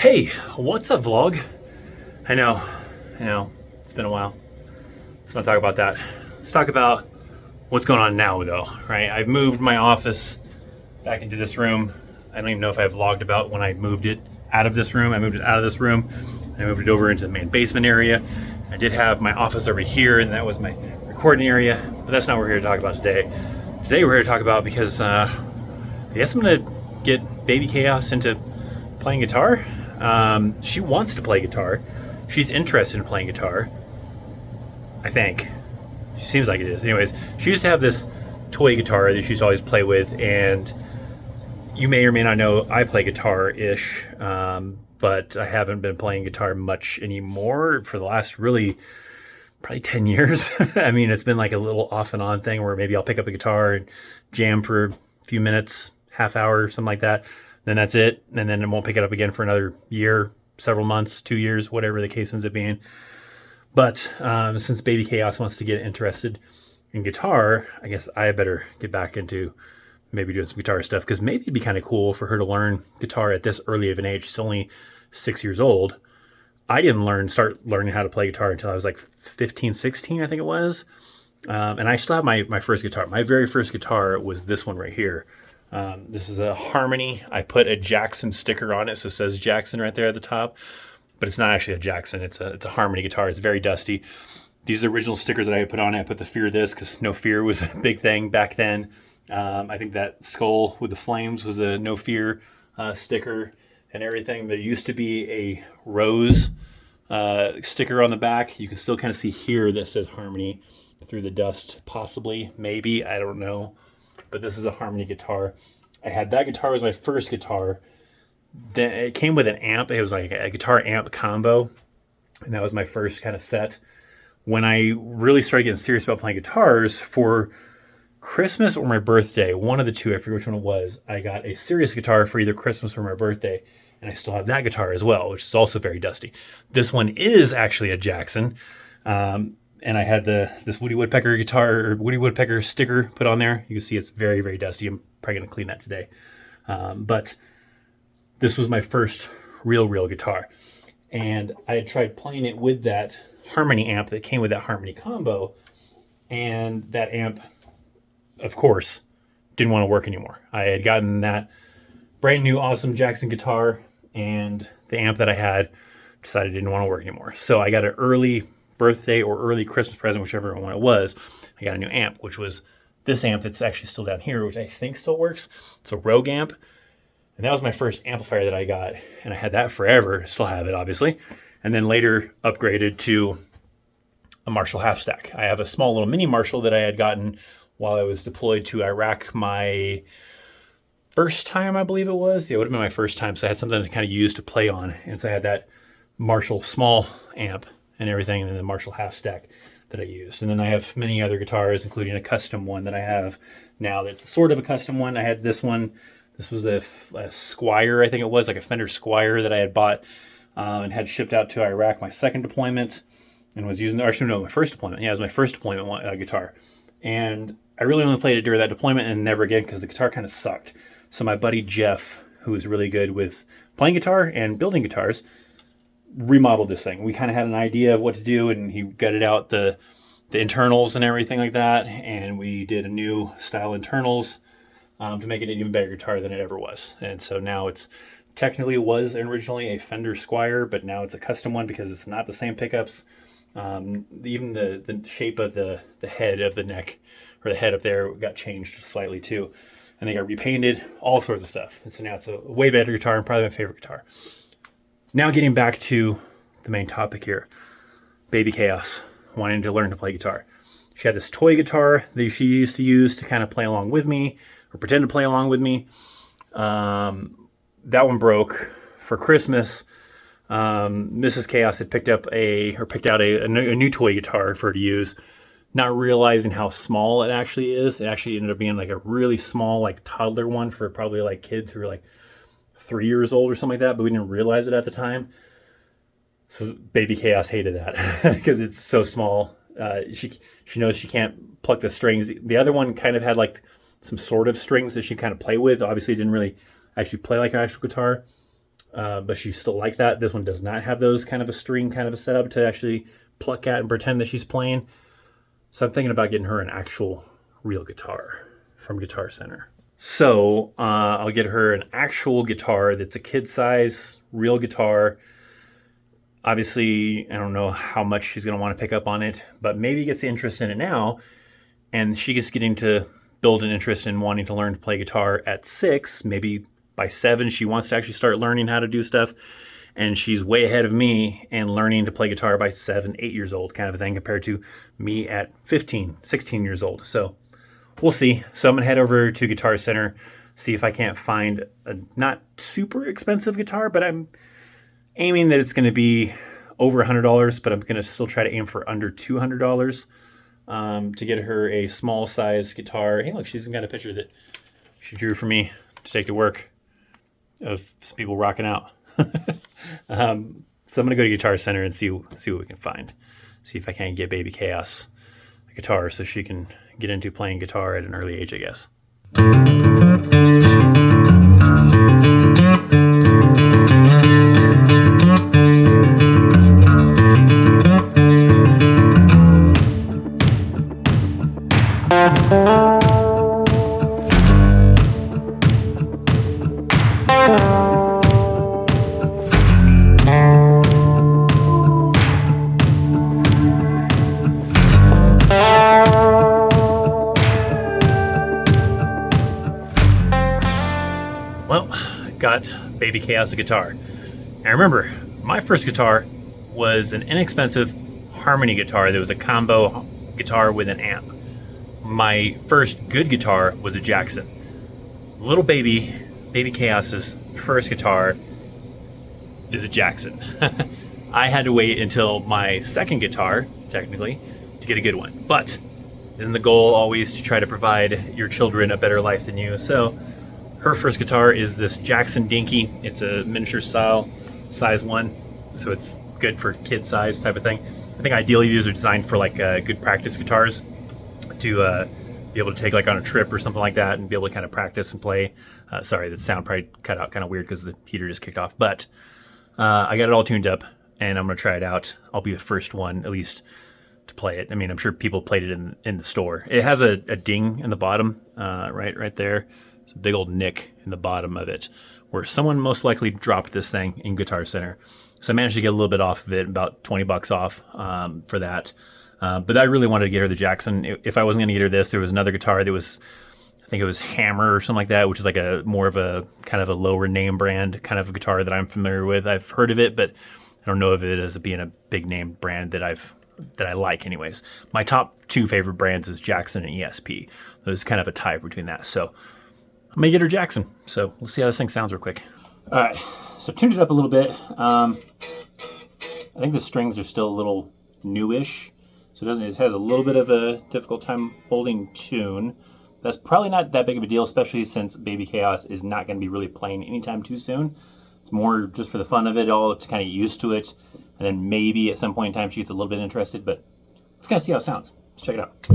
Hey, what's up, vlog? I know, it's been a while. Let's not talk about that. Let's talk about what's going on now, though, right? I've moved my office back into this room. I don't even know if I vlogged about when I moved it out of this room. I moved it out of this room. I moved it over into the main basement area. I did have my office over here, and that was my recording area, but that's not what we're here to talk about today. Today we're here to talk about because I guess I'm going to get Baby Chaos into playing guitar. She wants to play guitar. She's interested in playing guitar. I think. She seems like it is. Anyways, she used to have this toy guitar that she used to always play with, and you may or may not know I play guitar-ish, but I haven't been playing guitar much anymore for the last really probably 10 years. I mean, it's been like a little off and on thing where maybe I'll pick up a guitar and jam for a few minutes, half hour, something like that. Then that's it. And then I won't pick it up again for another year, several months, 2 years, whatever the case ends up being. But since Baby Chaos wants to get interested in guitar, I guess I better get back into maybe doing some guitar stuff, because maybe it'd be kind of cool for her to learn guitar at this early of an age. She's only 6 years old. I didn't start learning how to play guitar until I was like 15, 16, I think it was. And I still have my first guitar. My very first guitar was this one right here. This is a Harmony. I put a Jackson sticker on it, so it says Jackson right there at the top. But it's not actually a Jackson. It's a Harmony guitar. It's very dusty. These are the original stickers that I put on it. I put the Fear This because No Fear was a big thing back then. I think that skull with the flames was a No Fear sticker and everything. There used to be a rose sticker on the back. You can still kind of see here that says Harmony through the dust, possibly, maybe, I don't know. But this is a Harmony guitar. I had that guitar was my first guitar. Then it came with an amp. It was like a guitar amp combo, and that was my first kind of set. When I really started getting serious about playing guitars for Christmas or my birthday, one of the two, I forget which one it was, I got a serious guitar for either Christmas or my birthday, and I still have that guitar as well, which is also very dusty. This one is actually a Jackson. And I had this Woody Woodpecker guitar, or Woody Woodpecker sticker put on there. You can see it's very, very dusty. I'm probably going to clean that today. But this was my first real guitar. And I had tried playing it with that Harmony amp that came with that Harmony combo. And that amp, of course, didn't want to work anymore. I had gotten that brand new awesome Jackson guitar, and the amp that I had decided it didn't want to work anymore. So I got an early birthday or early Christmas present, whichever one it was. I got a new amp, which was this amp that's actually still down here, which I think still works. It's a Rogue amp. And that was my first amplifier that I got. And I had that forever. Still have it, obviously. And then later upgraded to a Marshall half stack. I have a small little mini Marshall that I had gotten while I was deployed to Iraq my first time, I believe it was. Yeah, it would have been my first time. So I had something to kind of use to play on. And so I had that Marshall small amp and everything, and then the Marshall half stack that I used. And then I have many other guitars, including a custom one that I have now that's sort of a custom one. I had this one. This was a Squier, I think it was, like a Fender Squier that I had bought and had shipped out to Iraq my second deployment, and was using, actually no, my first deployment. Yeah, it was my first deployment guitar. And I really only played it during that deployment and never again because the guitar kind of sucked. So my buddy Jeff, who is really good with playing guitar and building guitars, remodeled this thing. We kind of had an idea of what to do, and he gutted out the internals and everything like that, and we did a new style internals to make it an even better guitar than it ever was. And so now it's technically was originally a Fender Squier, but now it's a custom one because it's not the same pickups. Even the shape of the head of the neck, or the head up there, got changed slightly too, and they got repainted, all sorts of stuff. And so now it's a way better guitar, and probably my favorite guitar. Now getting back to the main topic here, Baby Chaos wanting to learn to play guitar. She had this toy guitar that she used to use to kind of play along with me, or pretend to play along with me. That one broke for Christmas. Mrs. Chaos had picked out a new toy guitar for her to use, not realizing how small it actually is. It actually ended up being like a really small, like toddler one for probably like kids who are like 3 years old or something like that, but we didn't realize it at the time. So Baby Chaos hated that because it's so small. She knows she can't pluck the strings. The other one kind of had like some sort of strings that she kind of play with. Obviously, it didn't really actually play like an actual guitar. but she still like that. This one does not have those kind of a string kind of a setup to actually pluck at and pretend that she's playing. So I'm thinking about getting her an actual real guitar from Guitar Center. So I'll get her an actual guitar that's a kid size, real guitar. Obviously, I don't know how much she's going to want to pick up on it, but maybe gets the interest in it now, and she gets getting to build an interest in wanting to learn to play guitar at 6. Maybe by 7, she wants to actually start learning how to do stuff, and she's way ahead of me and learning to play guitar by 7, 8 years old kind of a thing compared to me at 15, 16 years old. So we'll see. So I'm going to head over to Guitar Center, see if I can't find a not super expensive guitar, but I'm aiming that it's going to be over $100, but I'm going to still try to aim for under $200 to get her a small size guitar. Hey, look, she's even got a picture that she drew for me to take to work of some people rocking out. So I'm going to go to Guitar Center and see what we can find. See if I can't get Baby Chaos a guitar so she can get into playing guitar at an early age, I guess. Well, got Baby Chaos a guitar. And remember, my first guitar was an inexpensive Harmony guitar that was a combo guitar with an amp. My first good guitar was a Jackson. Little Baby Chaos's first guitar is a Jackson. I had to wait until my second guitar, technically, to get a good one. But isn't the goal always to try to provide your children a better life than you? So her first guitar is this Jackson Dinky. It's a miniature style, size 1, so it's good for kid size type of thing. I think ideally these are designed for like good practice guitars to be able to take like on a trip or something like that and be able to kind of practice and play. Sorry, the sound probably cut out kind of weird because the heater just kicked off. But I got it all tuned up and I'm going to try it out. I'll be the first one, at least, to play it. I mean, I'm sure people played it in the store. It has a ding in the bottom, right there. It's a big old nick in the bottom of it where someone most likely dropped this thing in Guitar Center. So I managed to get a little bit off of it, about $20 off for that. But I really wanted to get her the Jackson. If I wasn't going to get her this, there was another guitar that was, I think it was Hammer or something like that, which is like a more of a kind of a lower name brand kind of guitar that I'm familiar with. I've heard of it, but I don't know of it as being a big name brand that I like anyways. My top 2 favorite brands is Jackson and ESP. There's kind of a tie between that. So I'm going to get her Jackson. So we'll see how this thing sounds real quick. All right. So tuned it up a little bit. I think the strings are still a little newish. So it has a little bit of a difficult time holding tune. That's probably not that big of a deal, especially since Baby Chaos is not going to be really playing anytime too soon. It's more just for the fun of it all, to kind of get used to it. And then maybe at some point in time she gets a little bit interested, but let's kind of see how it sounds. Let's check it out.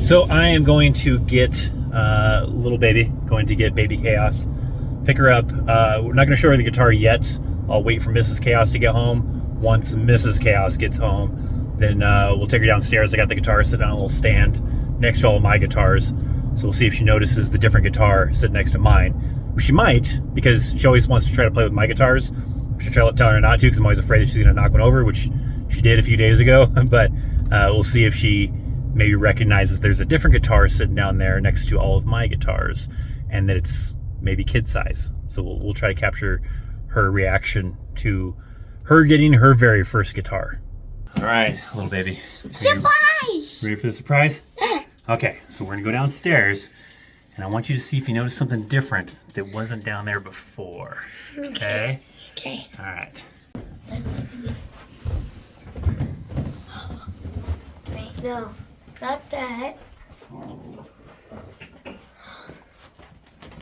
So I am going to get little baby, going to get Baby Chaos, pick her up. We're not going to show her the guitar yet. I'll wait for Mrs. Chaos to get home. Once Mrs. Chaos gets home, then we'll take her downstairs. I got the guitar sitting on a little stand next to all of my guitars. So we'll see if she notices the different guitar sitting next to mine. Which she might, because she always wants to try to play with my guitars. I should try to tell her not to, because I'm always afraid that she's going to knock one over, which she did a few days ago. But we'll see if she maybe recognizes there's a different guitar sitting down there next to all of my guitars, and that it's maybe kid size. So we'll try to capture her reaction to her getting her very first guitar. All right, little baby. Surprise! Ready for the surprise? Okay, so we're gonna go downstairs And I want you to see if you notice something different that wasn't down there before. Okay? Okay. All right. Let's see. Wait, no. Not that.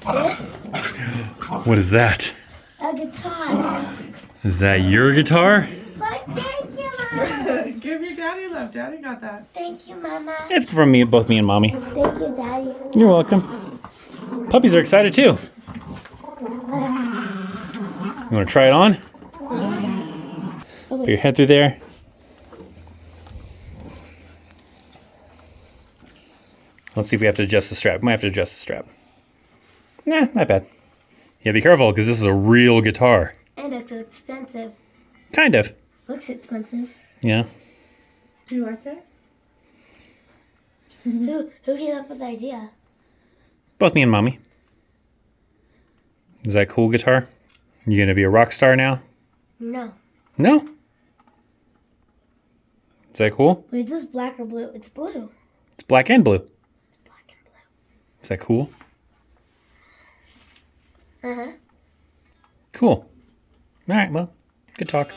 This? What is that? A guitar. Is that your guitar? But thank you, Mama. Give your daddy love. Daddy got that. Thank you, Mama. It's from me, both me and Mommy. Thank you, Daddy. You're welcome. Puppies are excited too. You want to try it on? Put your head through there. Let's see if we have to adjust the strap. Might have to adjust the strap. Nah, not bad. Yeah, be careful because this is a real guitar. And it's expensive. Kind of. Looks expensive. Yeah. Do you like it? Who came up with the idea? Both me and Mommy. Is that cool guitar? You gonna be a rock star now? No. No? Is that cool? Wait, is this black or blue? It's blue. It's black and blue. It's black and blue. Is that cool? Uh-huh. Cool. All right, well, good talk.